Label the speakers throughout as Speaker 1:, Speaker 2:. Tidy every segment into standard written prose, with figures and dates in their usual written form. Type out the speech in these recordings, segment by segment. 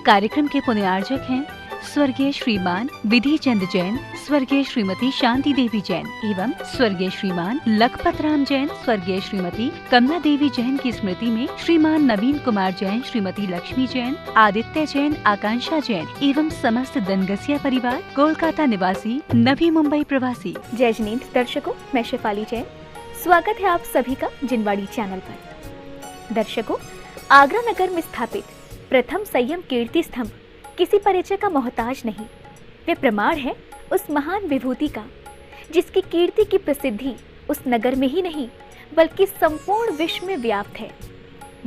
Speaker 1: कार्यक्रम के पुण्यार्जक हैं स्वर्गीय श्रीमान विधि चंद जैन, स्वर्गीय श्रीमती शांति देवी जैन एवं स्वर्गीय श्रीमान लखपत राम जैन, स्वर्गीय श्रीमती कमला देवी जैन की स्मृति में श्रीमान नवीन कुमार जैन, श्रीमती लक्ष्मी जैन, आदित्य जैन, आकांक्षा जैन एवं समस्त दनगसिया परिवार, कोलकाता निवासी, नवी मुंबई प्रवासी।
Speaker 2: जय जनींद दर्शकों, मैं शेफाली जैन, स्वागत है आप सभी का जिनवाड़ी चैनल पर। दर्शकों, आगरा नगर में स्थापित प्रथम संयम कीर्ति स्तंभ किसी परिचय का मोहताज नहीं। वे प्रमाण है उस महान विभूति का जिसकी कीर्ति की प्रसिद्धि उस नगर में ही नहीं बल्कि संपूर्ण विश्व में व्याप्त है।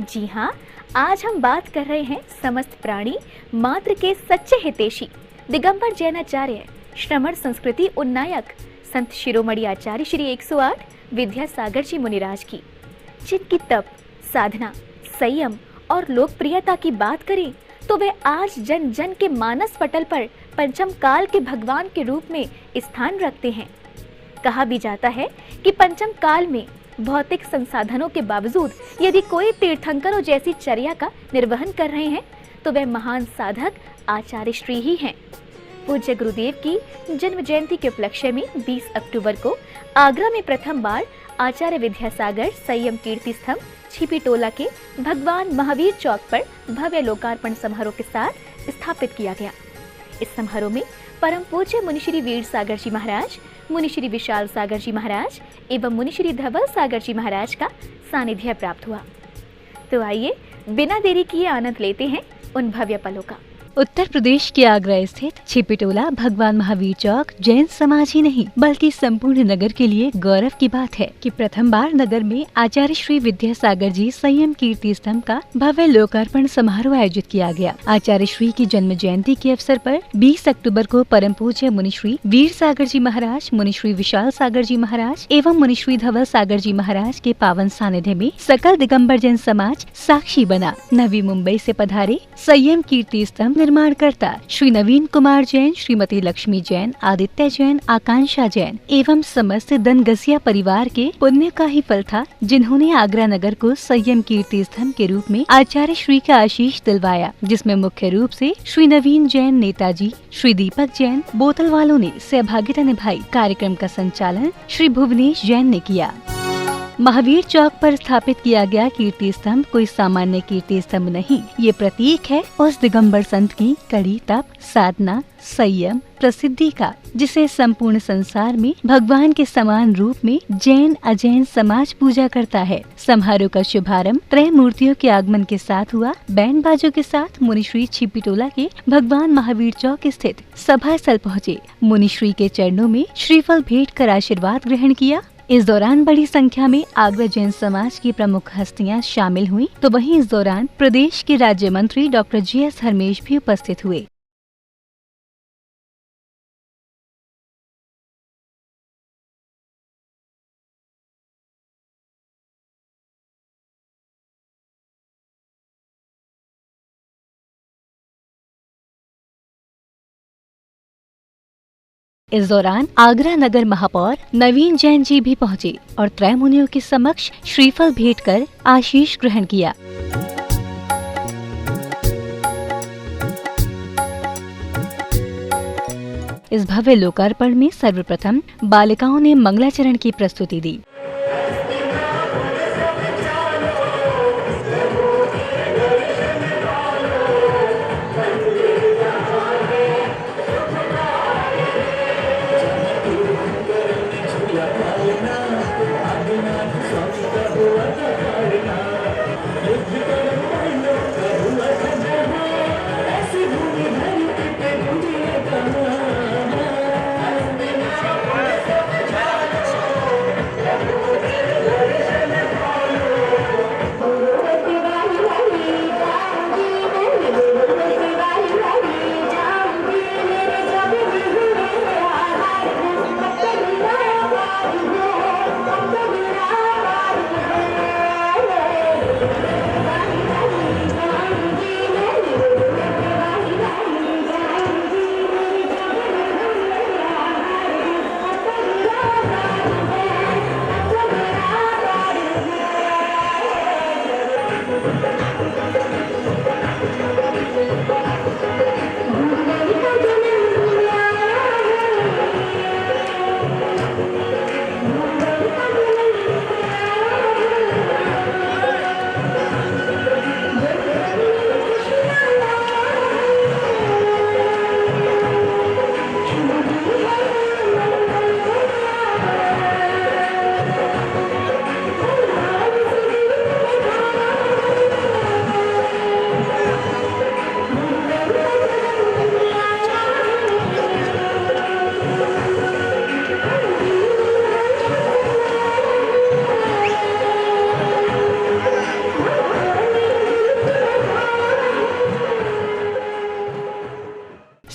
Speaker 2: जी हाँ, आज हम बात कर रहे हैं समस्त प्राणी मात्र के सच्चे हितैषी दिगंबर जैनाचार्य, श्रमण संस्कृति उन्नायक संत शिरोमणि आचार्य श्री 108 विद्यासागर जी मुनिराज की, जिनकी तप, साधना, संयम और लोकप्रियता की बात करें तो वे आज जन जन के मानस पटल पर पंचम काल के भगवान के रूप में स्थान रखते हैं। कहा भी जाता है कि पंचम काल में भौतिक संसाधनों के बावजूद यदि कोई तीर्थंकरों जैसी चर्या का निर्वहन कर रहे हैं तो वे महान साधक आचार्य श्री ही हैं। पूज्य गुरुदेव की जन्म जयंती के उपलक्ष्य में 20 अक्टूबर को आगरा में प्रथम बार आचार्य विद्यासागर संयम कीर्ति स्तंभ छिपी टोला के भगवान महावीर चौक पर भव्य लोकार्पण समारोह के साथ स्थापित किया गया। इस समारोह में परम पूज्य मुनि श्री वीर सागर जी महाराज, मुनि श्री विशाल सागर जी महाराज एवं मुनि श्री धवल सागर जी महाराज का सानिध्य प्राप्त हुआ। तो आइए बिना देरी किए आनंद लेते हैं उन भव्य पलों का।
Speaker 1: उत्तर प्रदेश के आगरा स्थित छिपीटोला भगवान महावीर चौक जैन समाज ही नहीं बल्कि संपूर्ण नगर के लिए गौरव की बात है कि प्रथम बार नगर में आचार्य श्री विद्यासागर जी संयम कीर्ति स्तंभ का भव्य लोकार्पण समारोह आयोजित किया गया। आचार्य श्री की जन्म जयंती के अवसर पर 20 अक्टूबर को परम पूज्य मुनि श्री वीर सागर जी महाराज, मुनि श्री विशाल सागर जी महाराज एवं मुनि श्री धवल सागर जी महाराज के पावन सानिध्य में सकल दिगंबर जैन समाज साक्षी बना। नवी मुंबई से पधारे संयम कीर्ति स्तंभ निर्माणकर्ता श्री नवीन कुमार जैन, श्रीमती लक्ष्मी जैन, आदित्य जैन, आकांक्षा जैन एवं समस्त दनगसिया परिवार के पुण्य का ही फल था जिन्होंने आगरा नगर को संयम कीर्ति स्तंभ के रूप में आचार्य श्री का आशीष दिलवाया, जिसमें मुख्य रूप से श्री नवीन जैन, नेताजी, श्री दीपक जैन, बोतल वालों ने सहभागिता निभाई। कार्यक्रम का संचालन श्री भुवनेश जैन ने किया। महावीर चौक पर स्थापित किया गया कीर्ति स्तंभ कोई सामान्य कीर्ति स्तंभ नहीं, ये प्रतीक है उस दिगंबर संत की कड़ी तप, साधना, संयम, प्रसिद्धि का, जिसे संपूर्ण संसार में भगवान के समान रूप में जैन अजैन समाज पूजा करता है। समारोह का शुभारंभ त्रय मूर्तियों के आगमन के साथ हुआ। बैंड बाजों के साथ मुनिश्री छिपीटोला के भगवान महावीर चौक स्थित सभा स्थल पहुँचे। मुनिश्री के चरणों में श्रीफल भेंट कर आशीर्वाद ग्रहण किया। इस दौरान बड़ी संख्या में आगरा जैन समाज की प्रमुख हस्तियां शामिल हुईं, तो वहीं इस दौरान प्रदेश के राज्य मंत्री डॉक्टर GS हरमेश भी उपस्थित हुए। इस दौरान आगरा नगर महापौर नवीन जैन जी भी पहुंचे और त्रय मुनियों के समक्ष श्रीफल भेंट कर आशीष ग्रहण किया। इस भव्य लोकार्पण में सर्वप्रथम बालिकाओं ने मंगलाचरण की प्रस्तुति दी।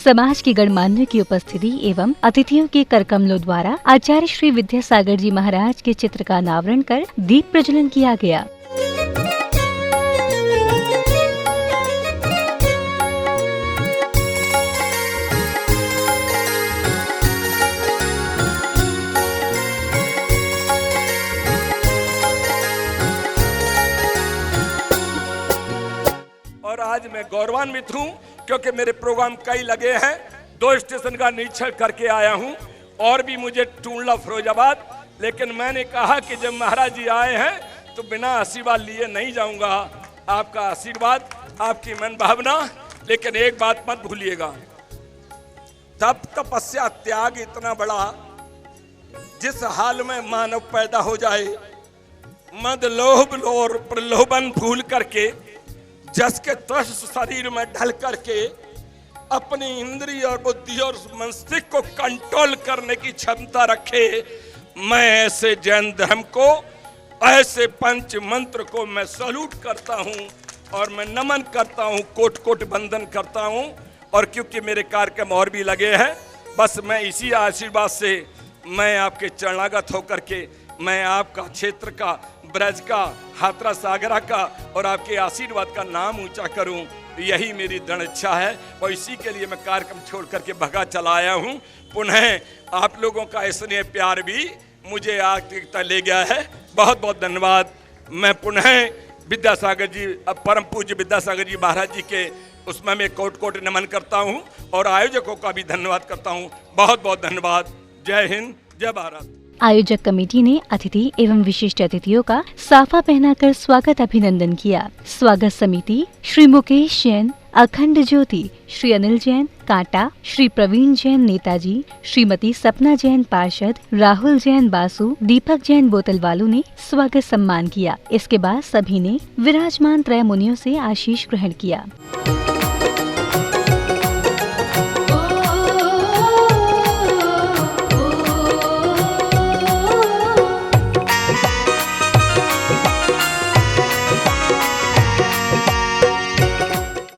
Speaker 1: समाज के गणमान्य की उपस्थिति एवं अतिथियों के करकमलों द्वारा आचार्य श्री विद्यासागर जी महाराज के चित्र का अनावरण कर दीप प्रज्वलन किया गया।
Speaker 3: और आज मैं गौरवान्वित हूँ क्योंकि मेरे प्रोग्राम कई लगे हैं। 2 स्टेशन का निरीक्षण करके आया हूँ और भी मुझे टूंडला फिरोजाबाद, लेकिन मैंने कहा कि जब महाराज जी आए हैं तो बिना आशीर्वाद लिए नहीं जाऊंगा। आपका आशीर्वाद, आपकी मन भावना, लेकिन एक बात मत भूलिएगा, तप तपस्या त्याग इतना बड़ा, जिस हाल में मानव पैदा हो जाए, मद लोभ और प्रलोभन भूल करके जस के तस शरीर में ढल करके अपनी इंद्रिय और बुद्धि और मस्तिष्क को कंट्रोल करने की क्षमता रखे, मैं ऐसे जैन धर्म को, ऐसे पंच मंत्र को मैं सैल्यूट करता हूं और मैं नमन करता हूं, कोट कोट वंदन करता हूं। और क्योंकि मेरे कार्यक्रम और भी लगे हैं, बस मैं इसी आशीर्वाद से मैं आपके चरणागत होकर के मैं आपका क्षेत्र का, ब्रज का, हाथरस आगरा का और आपके आशीर्वाद का नाम ऊंचा करूं, यही मेरी दृढ़ इच्छा है। और इसी के लिए मैं कार्यक्रम छोड़ करके भगा चला आया हूं। पुनः आप लोगों का स्नेह प्यार भी मुझे आगे तक ले गया है। बहुत बहुत धन्यवाद। मैं पुनः विद्यासागर जी, परम पूज्य विद्यासागर जी महाराज जी के उसमें मैं कोट कोट नमन करता हूं और आयोजकों का भी धन्यवाद करता हूं। बहुत बहुत धन्यवाद। जय हिंद, जय भारत।
Speaker 1: आयोजक कमेटी ने अतिथि एवं विशिष्ट अतिथियों का साफा पहनाकर स्वागत अभिनंदन किया। स्वागत समिति श्री मुकेश जैन, अखंड ज्योति, श्री अनिल जैन कांटा, श्री प्रवीण जैन नेताजी, श्रीमती सपना जैन पार्षद, राहुल जैन बासु, दीपक जैन बोतलवालू ने स्वागत सम्मान किया। इसके बाद सभी ने विराजमान त्रय मुनियों से आशीष ग्रहण किया।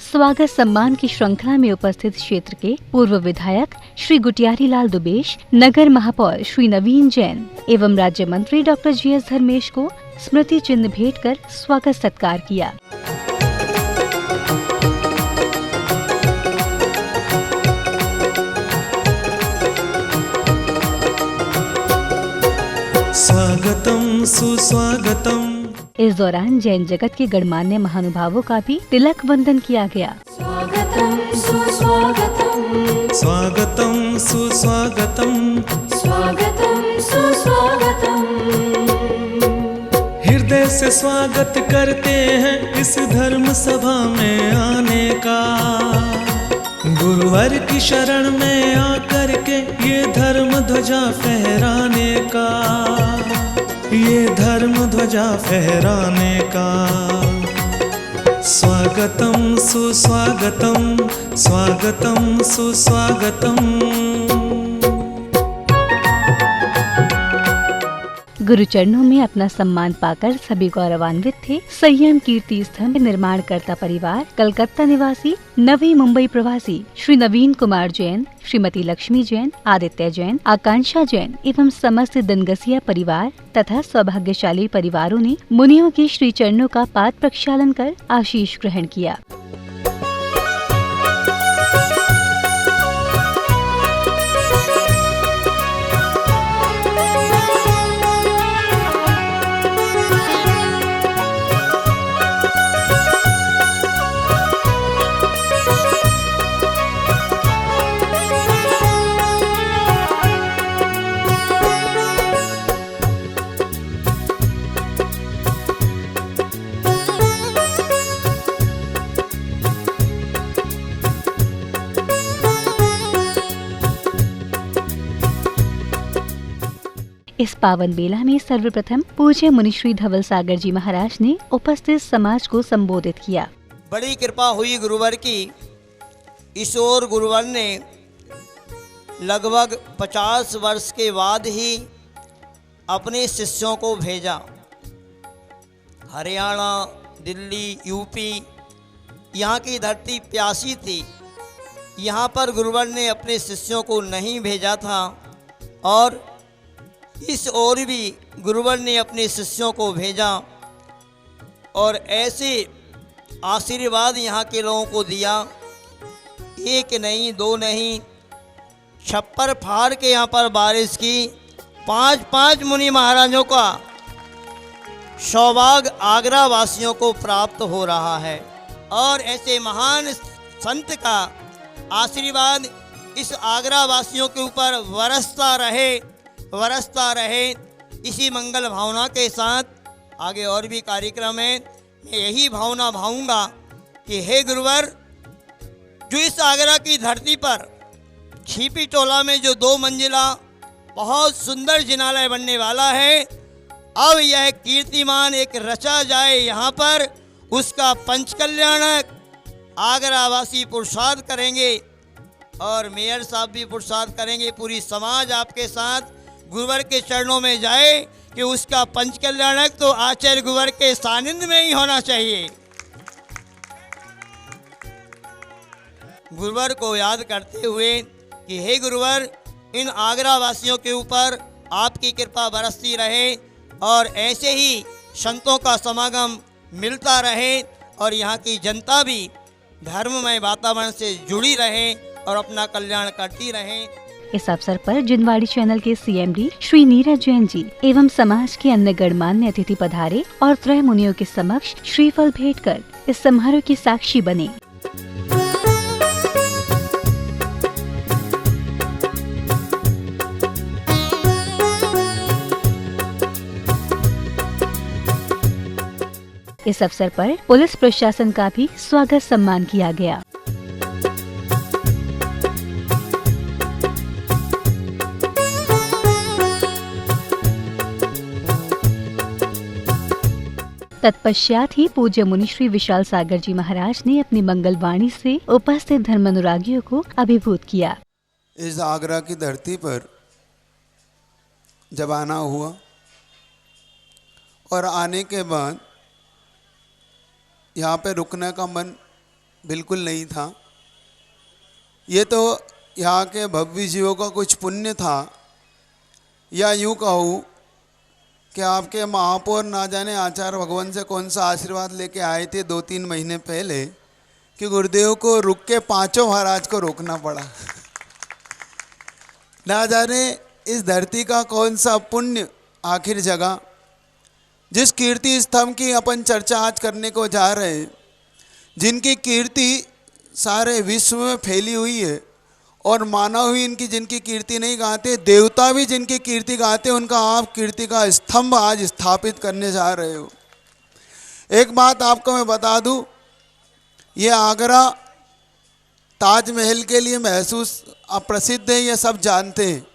Speaker 1: स्वागत सम्मान की श्रृंखला में उपस्थित क्षेत्र के पूर्व विधायक श्री गुटियारी लाल दुबेश, नगर महापौर श्री नवीन जैन एवं राज्य मंत्री डॉक्टर GS धर्मेश को स्मृति चिन्ह भेंट कर स्वागत सत्कार किया।
Speaker 4: स्वागतम सुस्वागतम।
Speaker 1: इस दौरान जैन जगत के गणमान्य महानुभावों का भी तिलक वंदन किया गया।
Speaker 4: स्वागतम सुस्वागतम, स्वागतम सुस्वागतम, स्वागतम सुस्वागतम। हृदय से स्वागत करते हैं इस धर्म सभा में आने का। गुरुवर की शरण में आकर के ये धर्म ध्वजा फहराने का, ये धर्म ध्वजा फहराने का। स्वागतम सुस्वागतम, स्वागतम सुस्वागतम।
Speaker 1: गुरु चरणों में अपना सम्मान पाकर सभी गौरवान्वित थे। संयम कीर्ति स्तंभ निर्माणकर्ता परिवार, कलकत्ता निवासी, नवी मुंबई प्रवासी श्री नवीन कुमार जैन, श्रीमती लक्ष्मी जैन, आदित्य जैन, आकांक्षा जैन एवं समस्त दनगसिया परिवार तथा सौभाग्यशाली परिवारों ने मुनियों के श्री चरणों का पाद प्रक्षालन कर आशीष ग्रहण किया। इस पावन बेला में सर्वप्रथम पूज्य मुनिश्री धवल सागर जी महाराज ने उपस्थित समाज को संबोधित किया।
Speaker 5: बड़ी कृपा हुई गुरुवर की। ईश्वर गुरुवर ने लगभग 50 वर्ष के बाद ही अपने शिष्यों को भेजा। हरियाणा, दिल्ली, यूपी, यहाँ की धरती प्यासी थी। यहाँ पर गुरुवर ने अपने शिष्यों को नहीं भेजा था और इस ओर भी गुरुवर ने अपने शिष्यों को भेजा और ऐसे आशीर्वाद यहाँ के लोगों को दिया। एक नहीं, दो नहीं, छप्पर फाड़ के यहाँ पर बारिश की। 5 मुनि महाराजों का सौभाग्य आगरा वासियों को प्राप्त हो रहा है और ऐसे महान संत का आशीर्वाद इस आगरा वासियों के ऊपर बरसता रहे। इसी मंगल भावना के साथ आगे और भी कार्यक्रम है। मैं यही भावना भाऊंगा कि हे गुरुवर, जो इस आगरा की धरती पर छिपी टोला में जो 2 मंजिला बहुत सुंदर जिनालय बनने वाला है, अब यह कीर्तिमान एक रचा जाए यहाँ पर, उसका पंचकल्याणक आगरावासी पुरुषार्थ करेंगे और मेयर साहब भी पुरुषार्थ करेंगे। पूरी समाज आपके साथ गुरुवर के चरणों में जाए कि उसका पंचकल्याणक तो आचार्य गुरुवर के सानिध्य में ही होना चाहिए। गुरुवर को याद करते हुए कि हे गुरुवर, इन आगरा वासियों के ऊपर आपकी कृपा बरसती रहे और ऐसे ही संतों का समागम मिलता रहे और यहाँ की जनता भी धर्ममय वातावरण से जुड़ी रहे और अपना कल्याण करती रहे।
Speaker 1: इस अवसर पर जिनवाड़ी चैनल के सीएमडी श्री नीरज जैन जी एवं समाज के अन्य गणमान्य अतिथि पधारे और त्रय मुनियों के समक्ष श्रीफल भेंट कर इस समारोह की साक्षी बने। इस अवसर पर पुलिस प्रशासन का भी स्वागत सम्मान किया गया। तत्पश्चात ही पूज्य मुनि श्री विशाल सागर जी महाराज ने अपनी मंगलवाणी से उपस्थित धर्म अनुरागियों को अभिभूत किया।
Speaker 6: इस आगरा की धरती पर जब आना हुआ और आने के बाद यहाँ पे रुकने का मन बिल्कुल नहीं था। ये तो यहाँ के भव्य जीवों का कुछ पुण्य था, या यूँ कहूँ कि आपके महापौर ना जाने आचार्य भगवान से कौन सा आशीर्वाद लेके आए थे 2-3 महीने पहले कि गुरुदेव को रुक के 5 महाराज को रोकना पड़ा। ना जाने इस धरती का कौन सा पुण्य आखिर जगह, जिस कीर्ति स्तंभ की अपन चर्चा आज करने को जा रहे हैं, जिनकी कीर्ति सारे विश्व में फैली हुई है और मानव ही इनकी जिनकी कीर्ति नहीं गाते, देवता भी जिनकी कीर्ति गाते, उनका आप कीर्ति का स्तंभ आज स्थापित करने जा रहे हो। एक बात आपको मैं बता दूं, ये आगरा ताजमहल के लिए महसूस प्रसिद्ध है, ये सब जानते हैं,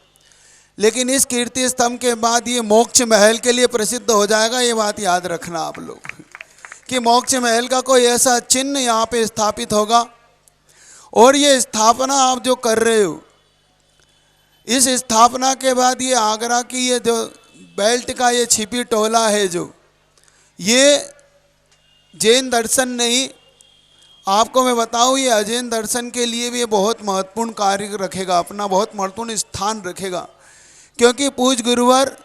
Speaker 6: लेकिन इस कीर्ति स्तंभ के बाद ये मोक्ष महल के लिए प्रसिद्ध हो जाएगा। ये बात याद रखना आप लोग कि मोक्ष महल का कोई ऐसा चिन्ह यहाँ पे स्थापित होगा। और ये स्थापना आप जो कर रहे हो, इस स्थापना के बाद ये आगरा की ये जो बेल्ट का ये छिपी टोला है, जो ये जैन दर्शन नहीं, आपको मैं बताऊँ ये अजैन दर्शन के लिए भी ये बहुत महत्वपूर्ण कार्य रखेगा, अपना बहुत महत्वपूर्ण स्थान रखेगा। क्योंकि पूज्य गुरुवर,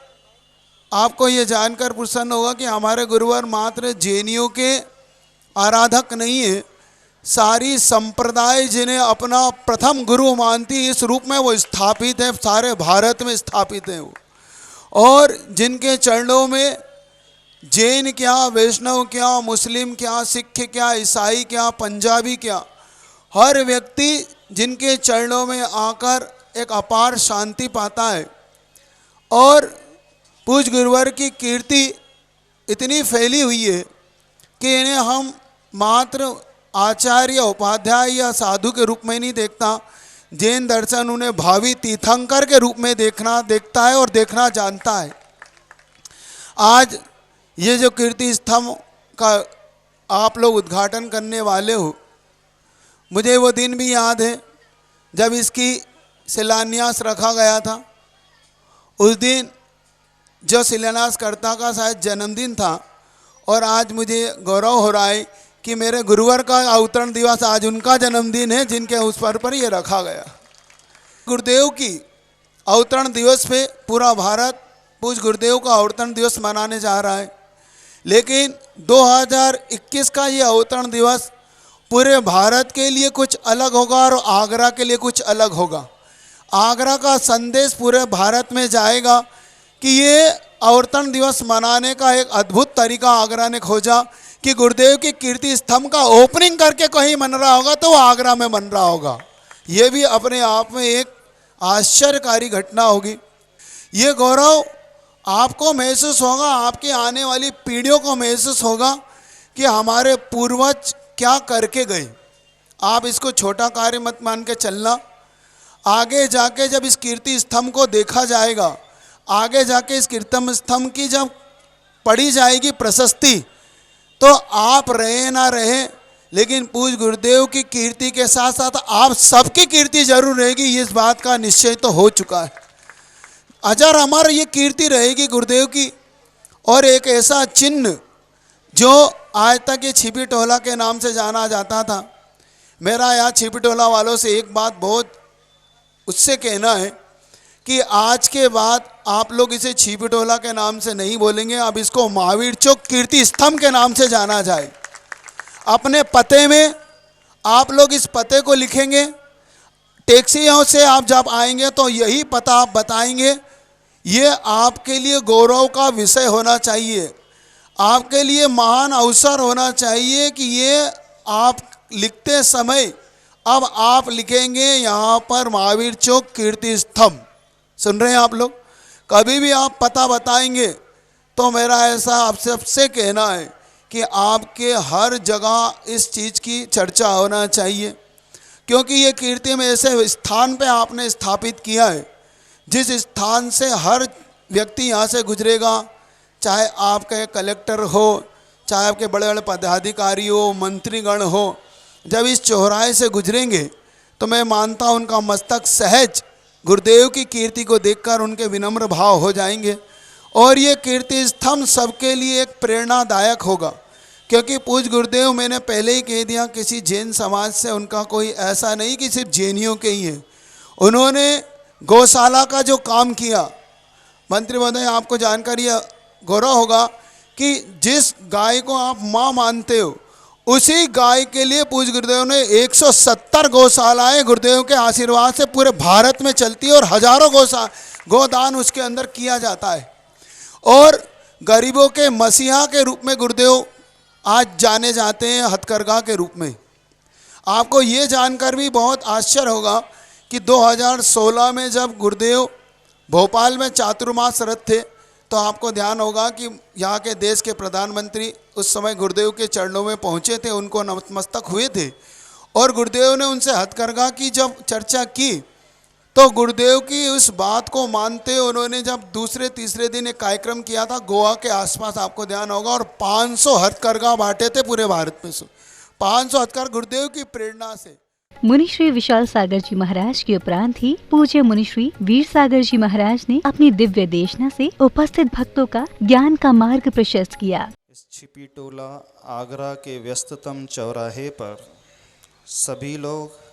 Speaker 6: आपको ये जानकर प्रसन्न होगा कि हमारे गुरुवर मात्र जैनियों के आराधक नहीं है, सारी संप्रदाय जिन्हें अपना प्रथम गुरु मानती इस रूप में वो स्थापित है, सारे भारत में स्थापित है वो। और जिनके चरणों में जैन क्या, वैष्णव क्या, मुस्लिम क्या, सिख क्या, ईसाई क्या, पंजाबी क्या, हर व्यक्ति जिनके चरणों में आकर एक अपार शांति पाता है। और पूज्य गुरुवर की कीर्ति इतनी फैली हुई है कि इन्हें हम मात्र आचार्य, उपाध्याय या साधु के रूप में नहीं देखता, जैन दर्शन उन्हें भावी तीर्थंकर के रूप में देखता है और देखना जानता है। आज ये जो कीर्ति स्तंभ का आप लोग उद्घाटन करने वाले हो, मुझे वो दिन भी याद है जब इसकी शिलान्यास रखा गया था। उस दिन जो शिलान्यासकर्ता का शायद जन्मदिन था और आज मुझे गौरव हो रहा है कि मेरे गुरुवर का अवतरण दिवस आज उनका जन्मदिन है जिनके उस पर ये रखा गया। गुरुदेव की अवतरण दिवस पे पूरा भारत पूज्य गुरुदेव का अवतरण दिवस मनाने जा रहा है, लेकिन 2021 का ये अवतरण दिवस पूरे भारत के लिए कुछ अलग होगा और आगरा के लिए कुछ अलग होगा। आगरा का संदेश पूरे भारत में जाएगा कि ये अवतरण दिवस मनाने का एक अद्भुत तरीका आगरा ने खोजा कि गुरुदेव की कीर्ति स्तंभ का ओपनिंग करके कहीं मन रहा होगा तो वो आगरा में बन रहा होगा। ये भी अपने आप में एक आश्चर्यकारी घटना होगी। ये गौरव आपको महसूस होगा, आपकी आने वाली पीढ़ियों को महसूस होगा कि हमारे पूर्वज क्या करके गए। आप इसको छोटा कार्य मत मान के चलना। आगे जाके जब इस कीर्ति स्तंभ को देखा जाएगा, आगे जाके इस कीर्तन स्तंभ की जब पढ़ी जाएगी प्रशस्ति, तो आप रहे ना रहे लेकिन पूज्य गुरुदेव की कीर्ति के साथ साथ आप सबकी कीर्ति जरूर रहेगी। इस बात का निश्चय तो हो चुका है। अजर अमर ये कीर्ति रहेगी गुरुदेव की। और एक ऐसा चिन्ह जो आज तक ये छिपी टोला के नाम से जाना जाता था, मेरा यहाँ छिपी टोला वालों से एक बात बहुत उससे कहना है कि आज के बाद आप लोग इसे छिपी टोला के नाम से नहीं बोलेंगे, अब इसको महावीर चौक कीर्ति स्तंभ के नाम से जाना जाए। अपने पते में आप लोग इस पते को लिखेंगे, टैक्सियों से आप जब आएंगे तो यही पता आप बताएंगे। ये आपके लिए गौरव का विषय होना चाहिए, आपके लिए महान अवसर होना चाहिए कि ये आप लिखते समय अब आप लिखेंगे यहाँ पर महावीर चौक कीर्ति स्तंभ। सुन रहे हैं आप लोग? कभी भी आप पता बताएंगे तो मेरा ऐसा आप सबसे कहना है कि आपके हर जगह इस चीज़ की चर्चा होना चाहिए, क्योंकि ये कीर्ति में ऐसे स्थान पे आपने स्थापित किया है जिस स्थान से हर व्यक्ति यहाँ से गुजरेगा, चाहे आपके कलेक्टर हो, चाहे आपके बड़े बड़े पदाधिकारी हो, मंत्रीगण हो, जब इस चौराहे से गुजरेंगे तो मैं मानता हूँ उनका मस्तक सहज गुरुदेव की कीर्ति को देखकर उनके विनम्र भाव हो जाएंगे। और ये कीर्ति स्तंभ सबके लिए एक प्रेरणादायक होगा, क्योंकि पूज्य गुरुदेव, मैंने पहले ही कह दिया, किसी जैन समाज से उनका कोई ऐसा नहीं कि सिर्फ जैनियों के ही है। उन्होंने गौशाला का जो काम किया, मंत्री महोदय आपको जानकारी गौरव होगा कि जिस गाय को आप माँ मानते हो उसी गाय के लिए पूज्य गुरुदेव ने 170 गौशालाएं गुरुदेव के आशीर्वाद से पूरे भारत में चलती है और हजारों गोदान उसके अंदर किया जाता है। और गरीबों के मसीहा के रूप में गुरुदेव आज जाने जाते हैं, हथकरघा के रूप में। आपको ये जानकर भी बहुत आश्चर्य होगा कि 2016 में जब गुरुदेव भोपाल में चातुर्मास रथ थे तो आपको ध्यान होगा कि यहाँ के देश के प्रधानमंत्री उस समय गुरुदेव के चरणों में पहुँचे थे, उनको नतमस्तक हुए थे और गुरुदेव ने उनसे हथकरघा की जब चर्चा की तो गुरुदेव की उस बात को मानते उन्होंने जब दूसरे तीसरे दिन एक कार्यक्रम किया था गोवा के आसपास, आपको ध्यान होगा, और 500 हथकरघा बांटे थे पूरे भारत में। 500 हथकरघा गुरुदेव की प्रेरणा से।
Speaker 1: मुनि श्री विशाल सागर जी महाराज के उपरांत ही पूज्य मुनि श्री वीर सागर जी महाराज ने अपनी दिव्य देशना से उपस्थित भक्तों का ज्ञान का मार्ग प्रशस्त किया।
Speaker 7: इस छिपी टोला आगरा के व्यस्ततम चौराहे पर सभी लोग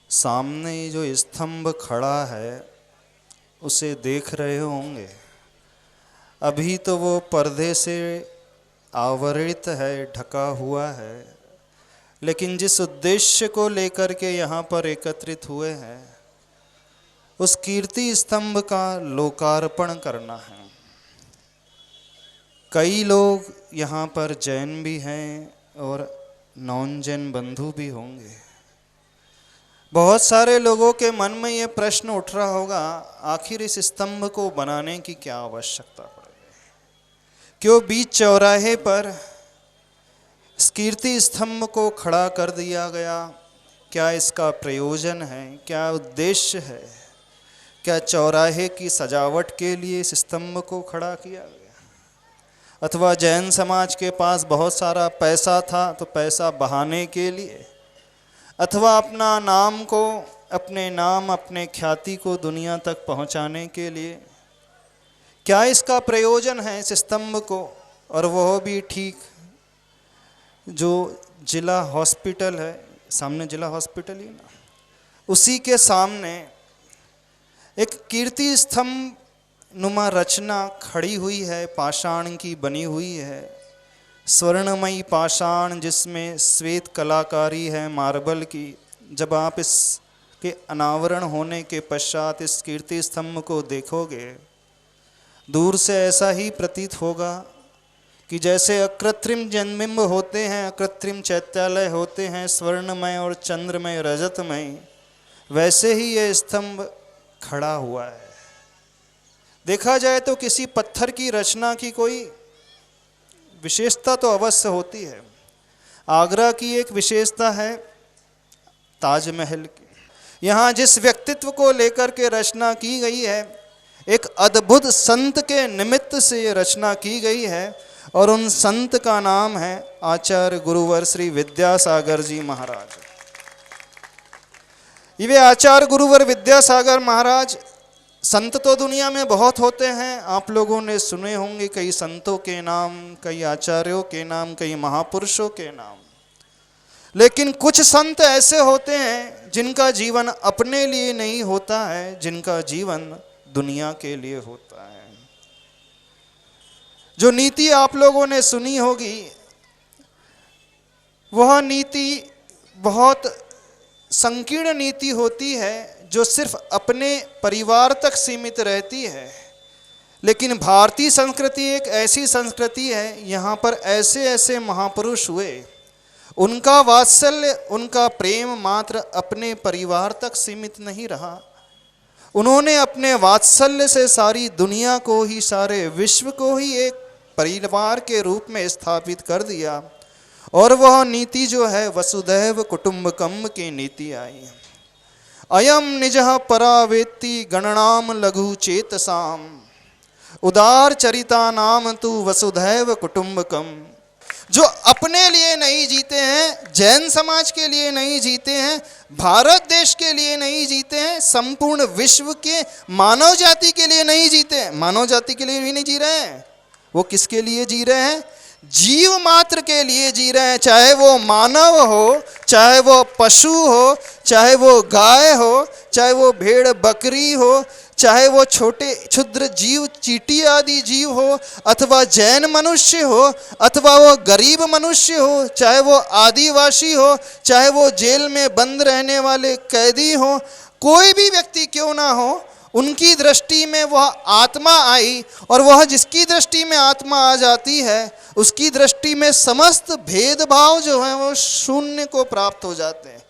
Speaker 7: सामने जो स्तंभ खड़ा है उसे देख रहे होंगे। अभी तो वो पर्दे से आवृत है, ढका हुआ है, लेकिन जिस उद्देश्य को लेकर के यहाँ पर एकत्रित हुए हैं उस कीर्ति स्तंभ का लोकार्पण करना है। कई लोग यहाँ पर जैन भी हैं और नॉन जैन बंधु भी होंगे। बहुत सारे लोगों के मन में ये प्रश्न उठ रहा होगा, आखिर इस स्तंभ को बनाने की क्या आवश्यकता पड़ेगी, क्यों बीच चौराहे पर इस कीर्ति स्तंभ को खड़ा कर दिया गया, क्या इसका प्रयोजन है, क्या उद्देश्य है, क्या चौराहे की सजावट के लिए इस स्तंभ को खड़ा किया गया, अथवा जैन समाज के पास बहुत सारा पैसा था तो पैसा बहाने के लिए, अथवा अपना नाम को, अपने नाम, अपने ख्याति को दुनिया तक पहुंचाने के लिए, क्या इसका प्रयोजन है इस स्तंभ को, और वह भी ठीक जो जिला हॉस्पिटल है, सामने जिला हॉस्पिटल ही ना, उसी के सामने एक कीर्ति स्तंभ नुमा रचना खड़ी हुई है, पाषाण की बनी हुई है, स्वर्णमयी पाषाण जिसमें श्वेत कलाकारी है मार्बल की। जब आप इसके अनावरण होने के पश्चात इस कीर्ति स्तंभ को देखोगे, दूर से ऐसा ही प्रतीत होगा कि जैसे अकृत्रिम जन्मबिंब होते हैं, अकृत्रिम चैत्यालय होते हैं, स्वर्णमय और चंद्रमय रजतमय, वैसे ही ये स्तंभ खड़ा हुआ है। देखा जाए तो किसी पत्थर की रचना की कोई विशेषता तो अवश्य होती है। आगरा की एक विशेषता है ताजमहल की। यहाँ जिस व्यक्तित्व को लेकर के रचना की गई है, एक अद्भुत संत के निमित्त से ये रचना की गई है, और उन संत का नाम है आचार्य गुरुवर श्री विद्यासागर जी महाराज। ये आचार्य गुरुवर विद्यासागर महाराज, संत तो दुनिया में बहुत होते हैं, आप लोगों ने सुने होंगे कई संतों के नाम, कई आचार्यों के नाम, कई महापुरुषों के नाम, लेकिन कुछ संत ऐसे होते हैं जिनका जीवन अपने लिए नहीं होता है, जिनका जीवन दुनिया के लिए होता है। जो नीति आप लोगों ने सुनी होगी, वह नीति बहुत संकीर्ण नीति होती है, जो सिर्फ अपने परिवार तक सीमित रहती है। लेकिन भारतीय संस्कृति एक ऐसी संस्कृति है, यहाँ पर ऐसे ऐसे महापुरुष हुए, उनका वात्सल्य, उनका प्रेम मात्र अपने परिवार तक सीमित नहीं रहा। उन्होंने अपने वात्सल्य से सारी दुनिया को ही, सारे विश्व को ही एक परिवार के रूप में स्थापित कर दिया, और वह नीति जो है वसुधैव कुटुंबकम की नीति आई। अयम निजः परावेत्ति गणनाम लघु चेतसाम, उदार चरिता नाम तु वसुधैव कुटुंबकम। जो अपने लिए नहीं जीते हैं, जैन समाज के लिए नहीं जीते हैं, भारत देश के लिए नहीं जीते हैं, संपूर्ण विश्व के मानव जाति के लिए नहीं जीते हैं, मानव जाति के लिए भी नहीं जी रहे हैं, वो किसके लिए जी रहे हैं? जीव मात्र के लिए जी रहे हैं। चाहे वो मानव हो, चाहे वो पशु हो, चाहे वो गाय हो, चाहे वो भेड़ बकरी हो, चाहे वो छोटे क्षुद्र जीव चींटी आदि जीव हो, अथवा जैन मनुष्य हो, अथवा वो गरीब मनुष्य हो, चाहे वो आदिवासी हो, चाहे वो जेल में बंद रहने वाले कैदी हो, कोई भी व्यक्ति क्यों ना हो, उनकी दृष्टि में वह आत्मा आई, और वह जिसकी दृष्टि में आत्मा आ जाती है, उसकी दृष्टि में समस्त भेदभाव जो है वो शून्य को प्राप्त हो जाते हैं।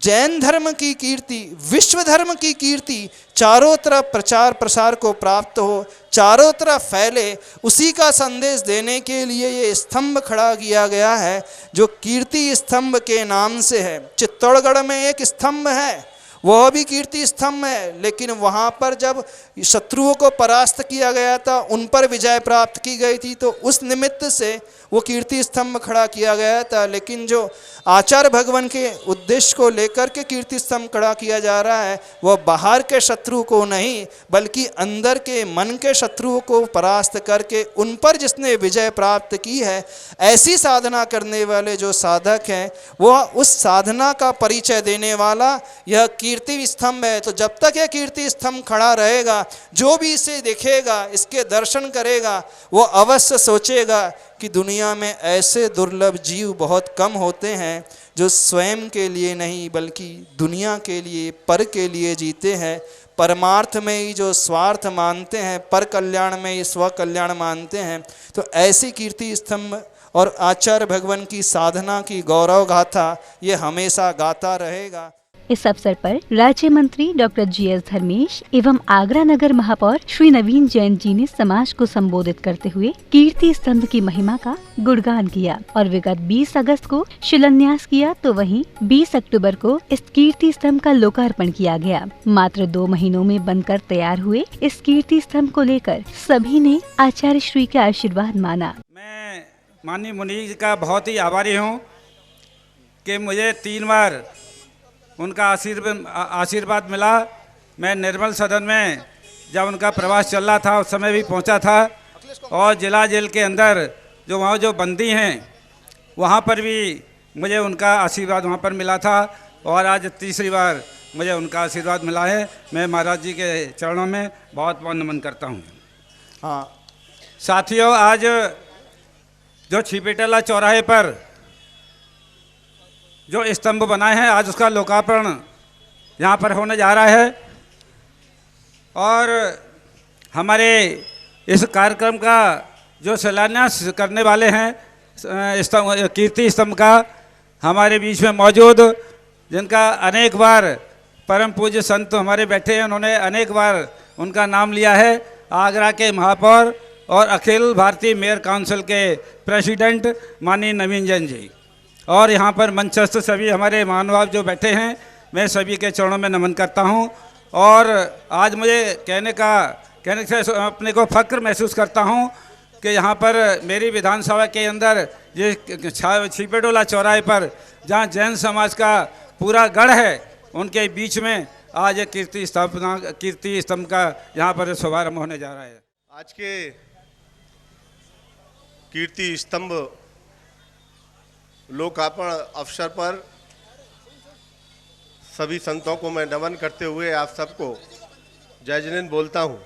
Speaker 7: जैन धर्म की कीर्ति, विश्व धर्म की कीर्ति चारों तरफ प्रचार प्रसार को प्राप्त हो, चारों तरफ फैले, उसी का संदेश देने के लिए ये स्तंभ खड़ा किया गया है, जो कीर्ति स्तंभ के नाम से है। चित्तौड़गढ़ में एक स्तंभ है, वह भी कीर्ति स्तंभ है, लेकिन वहाँ पर जब शत्रुओं को परास्त किया गया था, उन पर विजय प्राप्त की गई थी, तो उस निमित्त से वो कीर्ति स्तंभ खड़ा किया गया था। लेकिन जो आचार्य भगवान के उद्देश्य को लेकर के कीर्ति स्तंभ खड़ा किया जा रहा है, वह बाहर के शत्रु को नहीं, बल्कि अंदर के मन के शत्रुओं को परास्त करके उन पर जिसने विजय प्राप्त की है, ऐसी साधना करने वाले जो साधक हैं, वह उस साधना का परिचय देने वाला यह कीर्ति स्तंभ है। तो जब तक यह कीर्ति स्तंभ खड़ा रहेगा, जो भी इसे देखेगा, इसके दर्शन करेगा, वो अवश्य सोचेगा कि दुनिया में ऐसे दुर्लभ जीव बहुत कम होते हैं जो स्वयं के लिए नहीं बल्कि दुनिया के लिए, पर के लिए जीते हैं। परमार्थ में ही जो स्वार्थ मानते हैं, पर कल्याण में ही स्व कल्याण मानते हैं। तो ऐसी कीर्ति स्तंभ और आचार्य भगवान की साधना की गौरव गाथा ये हमेशा गाता रहेगा।
Speaker 1: इस अवसर पर राज्य मंत्री डॉक्टर जी.एस. धर्मेश एवं आगरा नगर महापौर श्री नवीन जैन जी ने समाज को संबोधित करते हुए कीर्ति स्तंभ की महिमा का गुणगान किया और विगत 20 अगस्त को शिलान्यास किया, तो वहीं 20 अक्टूबर को इस कीर्ति स्तंभ का लोकार्पण किया गया। मात्र 2 महीनों में बनकर तैयार हुए इस कीर्ति स्तंभ को लेकर सभी ने आचार्य श्री का आशीर्वाद माना।
Speaker 8: मैं माननीय मुनि जी का बहुत ही आभारी हूँ कि मुझे 3 बार उनका आशीर्वाद मिला। मैं निर्मल सदन में जब उनका प्रवास चल रहा था, उस समय भी पहुंचा था, और जिला जेल के अंदर जो वहाँ जो बंदी हैं वहाँ पर भी मुझे उनका आशीर्वाद वहाँ पर मिला था और आज तीसरी बार मुझे उनका आशीर्वाद मिला है। मैं महाराज जी के चरणों में बहुत बहुत नमन करता हूँ।
Speaker 7: हाँ
Speaker 8: साथियों, आज जो छिपेटला चौराहे पर जो स्तंभ बनाए हैं, आज उसका लोकार्पण यहाँ पर होने जा रहा है और हमारे इस कार्यक्रम का जो शिलान्यास करने वाले हैं स्तंभ, कीर्ति स्तंभ का, हमारे बीच में मौजूद, जिनका अनेक बार परम पूज्य संत हमारे बैठे हैं, उन्होंने अनेक बार उनका नाम लिया है, आगरा के महापौर और अखिल भारतीय मेयर काउंसिल के प्रेसिडेंट माननीय नवीन जैन जी। और यहाँ पर मंचस्थ सभी हमारे महानुभाव जो बैठे हैं, मैं सभी के चरणों में नमन करता हूँ। और आज मुझे कहने से अपने को फक्र महसूस करता हूँ कि यहाँ पर मेरी विधानसभा के अंदर ये छिपेटोला चौराहे पर जहाँ जैन समाज का पूरा गढ़ है, उनके बीच में आज एक कीर्ति स्तंभ का यहाँ पर शुभारंभ होने जा रहा है।
Speaker 9: आज के कीर्ति स्तंभ लोकार्पण अवसर पर सभी संतों को मैं नमन करते हुए आप सबको जय जिनेंद्र बोलता हूँ।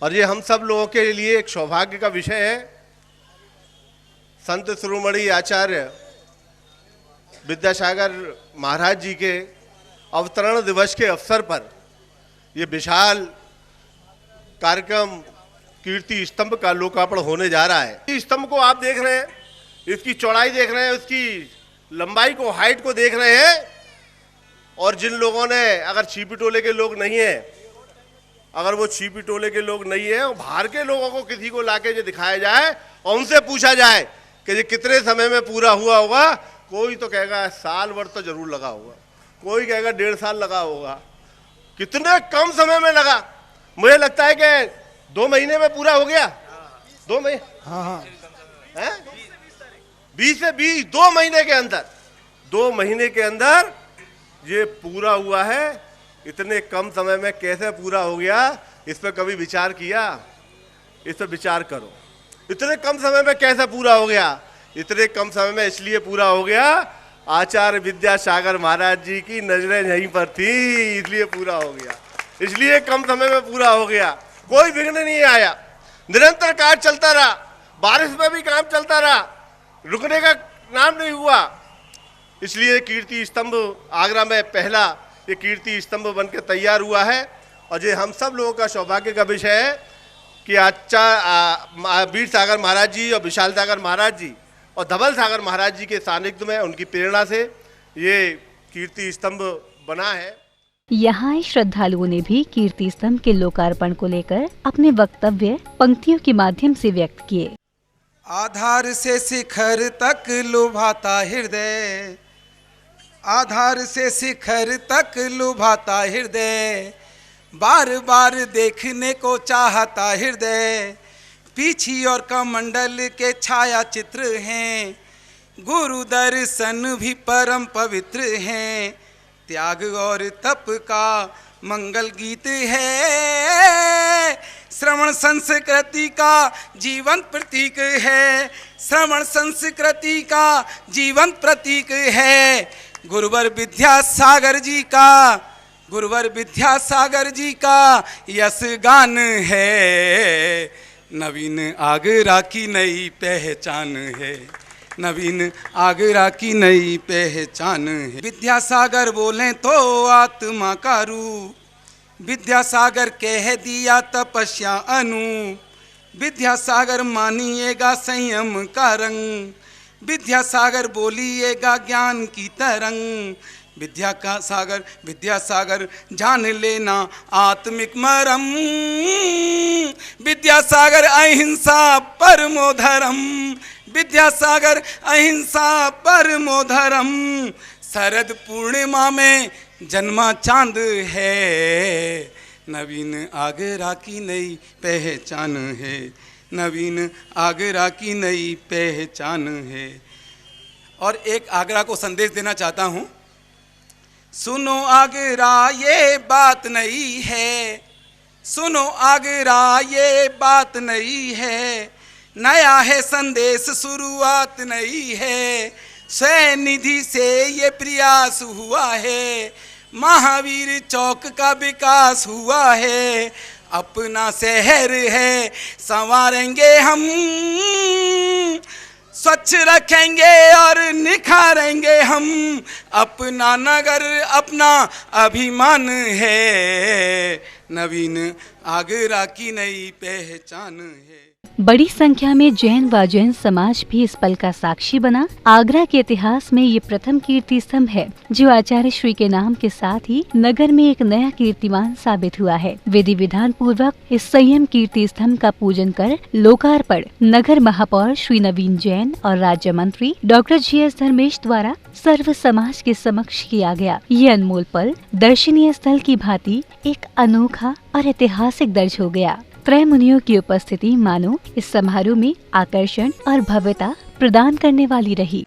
Speaker 9: और ये हम सब लोगों के लिए एक सौभाग्य का विषय है। संत शिरोमणि आचार्य विद्यासागर महाराज जी के अवतरण दिवस के अवसर पर ये विशाल कार्यक्रम कीर्ति स्तंभ का लोकार्पण होने जा रहा है। इस स्तंभ को आप देख रहे हैं, इसकी चौड़ाई देख रहे हैं, उसकी लंबाई को, हाइट को देख रहे हैं। और जिन लोगों ने, अगर छिपिटोले के लोग नहीं है, अगर वो छिपिटोले के लोग नहीं है और बाहर के लोगों को किसी को लाके जो दिखाया जाए और उनसे पूछा जाए कि ये कितने समय में पूरा हुआ होगा, कोई तो कहेगा साल भर तो जरूर लगा होगा, कोई कहेगा 1.5 साल लगा होगा। कितने कम समय में लगा। मुझे लगता है कि 2 महीने में पूरा हो गया। 2 महीने, हाँ, 20 से 20, 2 महीने के अंदर, 2 महीने के अंदर ये पूरा हुआ है। इतने कम समय में कैसे पूरा हो गया, इस पर कभी विचार किया? इस पर विचार करो। इतने कम समय में कैसे पूरा हो गया? इतने कम समय में इसलिए पूरा हो गया, आचार्य विद्यासागर महाराज जी की नजरें यहीं पर थी, इसलिए पूरा हो गया। इसलिए कम समय में पूरा हो गया, कोई विघ्न नहीं आया। निरंतर कार्य चलता रहा, बारिश में भी काम चलता रहा, रुकने का नाम नहीं हुआ। इसलिए कीर्ति स्तंभ आगरा में पहला ये कीर्ति स्तंभ बनकर तैयार हुआ है। और ये हम सब लोगों का सौभाग्य का विषय है कि वीर सागर महाराज जी और विशाल सागर महाराज जी और धवल सागर महाराज जी के सानिध्य में, उनकी प्रेरणा से ये कीर्ति स्तंभ बना है।
Speaker 1: यहाँ आए श्रद्धालुओं ने भी कीर्ति स्तंभ के लोकार्पण को लेकर अपने वक्तव्य पंक्तियों के माध्यम से व्यक्त किए।
Speaker 10: आधार से शिखर तक लुभाता हृदय, आधार से शिखर तक लुभाता हृदय, बार बार देखने को चाहता हृदय। पीछी और कमंडल के छाया चित्र हैं, गुरु दर्शन भी परम पवित्र हैं। त्याग और तप का मंगल गीत है, श्रवण संस्कृति का जीवन प्रतीक है, श्रवण संस्कृति का जीवन प्रतीक है। गुरुवर विद्यासागर जी का, गुरुवर विद्यासागर जी का यश गान है। नवीन आगरा की नई पहचान है, नवीन आगरा की नई पहचान है। विद्यासागर बोले तो आत्मा का रूप, विद्यासागर कह दिया तपस्या अनु। विद्यासागर मानिएगा संयम का रंग, विद्यासागर बोलिएगा ज्ञान की तरंग। विद्या का सागर विद्यासागर जान लेना आत्मिक मरम, विद्यासागर अहिंसा परमो धर्म, विद्यासागर अहिंसा परमो धर्म। शरद पूर्णिमा में जन्मा चांद है, नवीन आगरा की नई पहचान है, नवीन आगरा की नई पहचान है। और एक आगरा को संदेश देना चाहता हूँ। सुनो आगरा ये बात नहीं है, सुनो आगरा ये बात नहीं है नया है संदेश, शुरुआत नई है, स्वयं निधि से ये प्रयास हुआ है, महावीर चौक का विकास हुआ है, अपना शहर है संवारेंगे हम, स्वच्छ रखेंगे और निखारेंगे हम, अपना नगर अपना अभिमान है, नवीन आगरा की नई पहचान है।
Speaker 1: बड़ी संख्या में जैन व जैन समाज भी इस पल का साक्षी बना। आगरा के इतिहास में ये प्रथम कीर्ति स्तंभ है जो आचार्य श्री के नाम के साथ ही नगर में एक नया कीर्तिमान साबित हुआ है। विधि विधान पूर्वक इस संयम कीर्ति स्तंभ का पूजन कर लोकार्पण नगर महापौर श्री नवीन जैन और राज्य मंत्री डॉक्टर GS धर्मेश द्वारा सर्व समाज के समक्ष किया गया। ये अनमोल पल दर्शनीय स्थल की भांति एक अनोखा और ऐतिहासिक दर्ज हो गया। त्रय मुनियों की उपस्थिति मानो इस समारोह में आकर्षण और भव्यता प्रदान करने वाली रही।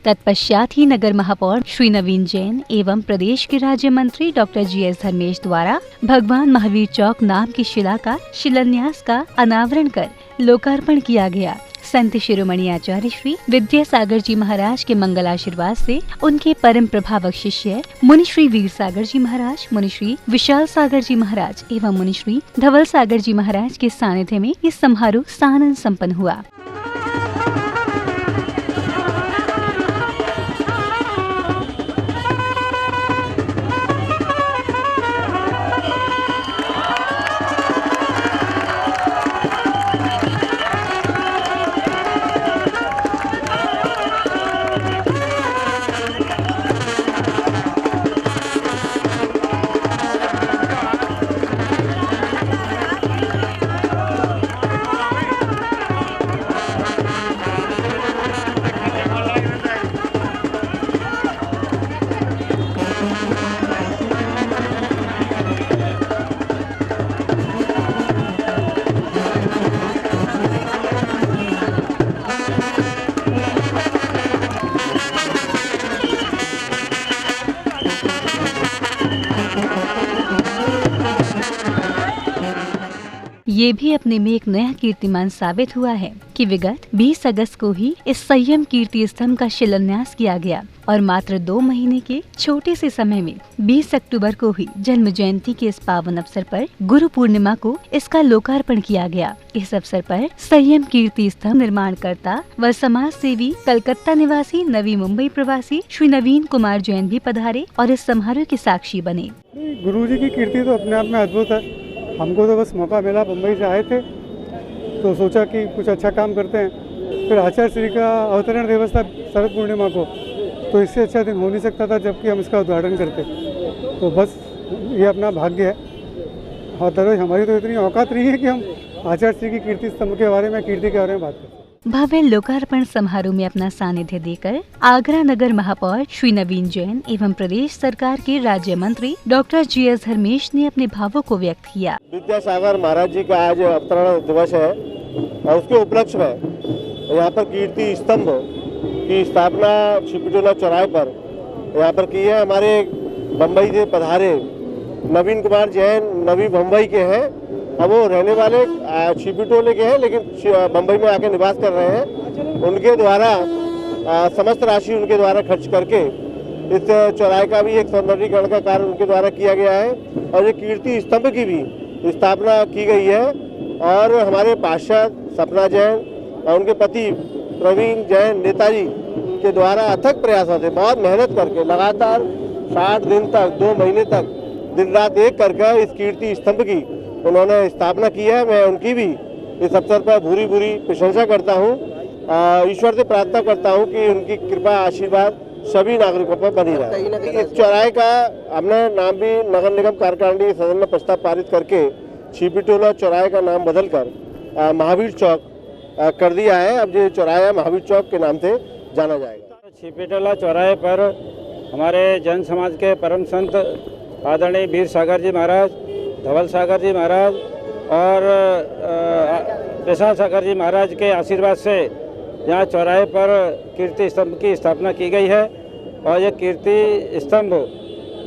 Speaker 1: तत्पश्चात ही नगर महापौर श्री नवीन जैन एवं प्रदेश के राज्य मंत्री डॉक्टर GS धर्मेश द्वारा भगवान महावीर चौक नाम की शिला का शिलान्यास का अनावरण कर लोकार्पण किया गया। संत शिरोमणि आचार्य श्री विद्यासागर जी महाराज के मंगल आशीर्वाद से उनके परम प्रभावक शिष्य मुनि श्री वीर सागर जी महाराज, मुनि श्री विशाल सागर जी महाराज एवं मुनि श्री धवल सागर जी महाराज के सानिध्य में इस समारोह सानंद संपन्न हुआ। ये भी अपने में एक नया कीर्तिमान साबित हुआ है कि विगत 20 अगस्त को ही इस संयम कीर्ति स्तंभ का शिलान्यास किया गया और मात्र 2 महीने के छोटे से समय में 20 अक्टूबर को ही जन्म जयंती के इस पावन अवसर पर गुरु पूर्णिमा को इसका लोकार्पण किया गया। इस अवसर पर संयम कीर्ति स्तंभ निर्माणकर्ता व समाज सेवी कलकत्ता निवासी नवी मुंबई प्रवासी श्री नवीन कुमार जैन भी पधारे और इस समारोह के साक्षी बने।
Speaker 11: गुरु जी की कीर्ति तो अपने आप में अद्भुत है। हमको तो बस मौका मिला, बम्बई से आए थे तो सोचा कि कुछ अच्छा काम करते हैं। फिर आचार्य श्री का अवतरण दिवस था शरद पूर्णिमा को, तो इससे अच्छा दिन हो नहीं सकता था जबकि हम इसका उद्घाटन करते। तो बस ये अपना भाग्य है और दरअसल हमारी तो इतनी औकात नहीं है कि हम आचार्य श्री की कीर्ति स्तंभ के बारे में, कीर्ति के बारे में बात करें।
Speaker 1: भव्य लोकार्पण समारोह में अपना सानिध्य देकर आगरा नगर महापौर श्री नवीन जैन एवं प्रदेश सरकार के राज्य मंत्री डॉक्टर GS धर्मेश ने अपने भावों को व्यक्त किया।
Speaker 9: विद्यासागर महाराज जी का आज अवतरण दिवस है और उसके उपलक्ष्य में यहाँ पर कीर्ति स्तंभ की स्थापना छिपटोला चौराहे पर यहाँ पर की है। हमारे बम्बई से पधारे नवीन कुमार जैन नवी मुंबई के हैं। अब वो रहने वाले छिपटोले के हैं लेकिन बम्बई में आके निवास कर रहे हैं। उनके द्वारा समस्त राशि उनके द्वारा खर्च करके इस चौराहे का भी एक सौंदर्यीकरण का कार्य उनके द्वारा किया गया है और ये कीर्ति स्तंभ की भी स्थापना की गई है। और हमारे पार्षद सपना जैन और उनके पति प्रवीण जैन नेताजी के द्वारा अथक प्रयासों से बहुत मेहनत करके लगातार 60 दिन तक 2 महीने तक दिन रात एक करके इस कीर्ति स्तंभ की उन्होंने स्थापना की है। मैं उनकी भी इस अवसर पर भूरी भूरी प्रशंसा करता हूँ। ईश्वर से प्रार्थना करता हूँ कि उनकी कृपा आशीर्वाद सभी नागरिकों पर बनी रहे। इस चौराहे का हमने नाम भी नगर निगम कार्यकारिणी सदन में प्रस्ताव पारित करके छिपीटोला चौराहे का नाम बदलकर महावीर चौक कर दिया है। अब ये चौराहा महावीर चौक के नाम से जाना जाएगा।
Speaker 8: छिपीटोला चौराहे पर हमारे जैन समाज के परम संत आदरणीय वीर सागर जी महाराज, धवल सागर जी महाराज और प्रसाद सागर जी महाराज के आशीर्वाद से यहाँ चौराहे पर कीर्ति स्तंभ की स्थापना की गई है। और ये कीर्ति स्तंभ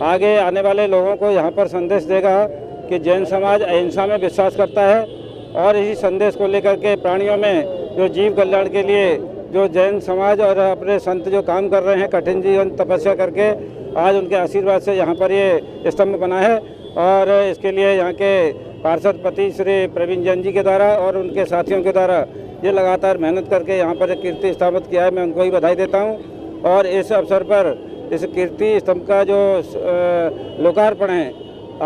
Speaker 8: आगे आने वाले लोगों को यहाँ पर संदेश देगा कि जैन समाज अहिंसा में विश्वास करता है और इसी संदेश को लेकर के प्राणियों में जो जीव कल्याण के लिए जो जैन समाज और अपने संत जो काम कर रहे हैं, कठिन जीवन तपस्या करके, आज उनके आशीर्वाद से यहाँ पर ये स्तंभ बना है। और इसके लिए यहाँ के पार्षद पति श्री प्रवीण जैन जी के द्वारा और उनके साथियों के द्वारा ये लगातार मेहनत करके यहाँ पर कीर्ति स्थापित किया है। मैं उनको ही बधाई देता हूँ। और इस अवसर पर इस कीर्ति स्तंभ का जो लोकार्पण है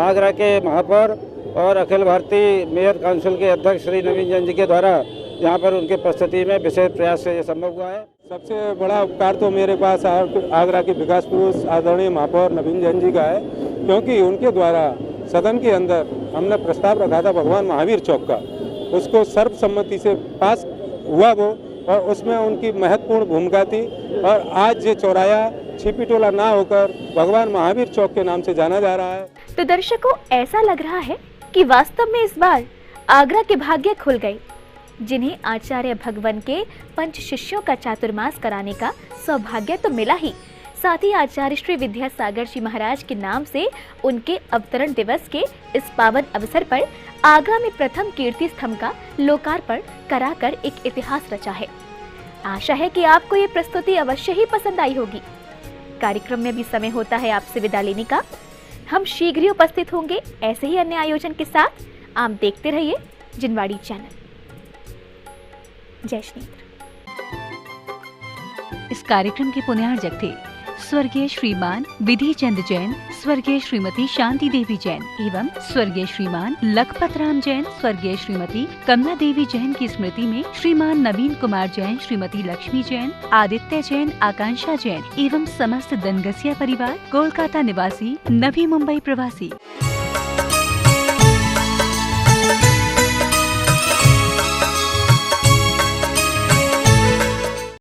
Speaker 8: आगरा के महापौर और अखिल भारतीय मेयर काउंसिल के अध्यक्ष श्री नवीन जैन जी के द्वारा यहाँ पर उनके प्रस्तुति में विशेष प्रयास से ये संभव हुआ है।
Speaker 11: सबसे बड़ा उपकार तो मेरे पास आगरा के विकास पुरुष आदरणीय महापौर नवीन जैन जी का है, क्योंकि उनके द्वारा सदन के अंदर हमने प्रस्ताव रखा था भगवान महावीर चौक का, उसको सर्वसम्मति से पास हुआ वो, और उसमें उनकी महत्वपूर्ण भूमिका थी। और आज ये चौराहा छिपीटोला ना होकर भगवान महावीर चौक के नाम से जाना जा रहा है।
Speaker 2: तो दर्शकों, ऐसा लग रहा है कि वास्तव में इस बार आगरा के भाग्य खुल गए, जिन्हें आचार्य भगवान के 5 शिष्यों का चातुर्मास कराने का सौभाग्य तो मिला ही, साथ ही आचार्य श्री विद्यासागर जी महाराज के नाम से उनके अवतरण दिवस के इस पावन अवसर पर आगरा में प्रथम कीर्ति स्तंभ का लोकार्पण कराकर एक इतिहास रचा है। आशा है कि आपको ये प्रस्तुति अवश्य ही पसंद आई होगी। कार्यक्रम में भी समय होता है आपसे विदा लेने का। हम शीघ्र ही उपस्थित होंगे ऐसे ही अन्य आयोजन के साथ। आप देखते रहिए जिनवाड़ी चैनल। जय श्री।
Speaker 1: इस कार्यक्रम के पुण्यार्जक थे स्वर्गीय श्रीमान विधि चंद जैन, स्वर्गीय श्रीमती शांति देवी जैन एवं स्वर्गीय श्रीमान लखपत राम जैन, स्वर्गीय श्रीमती कमला देवी जैन की स्मृति में श्रीमान नवीन कुमार जैन, श्रीमती लक्ष्मी जैन, आदित्य जैन, आकांक्षा जैन एवं समस्त दनगसिया परिवार, कोलकाता निवासी, नवी मुंबई प्रवासी।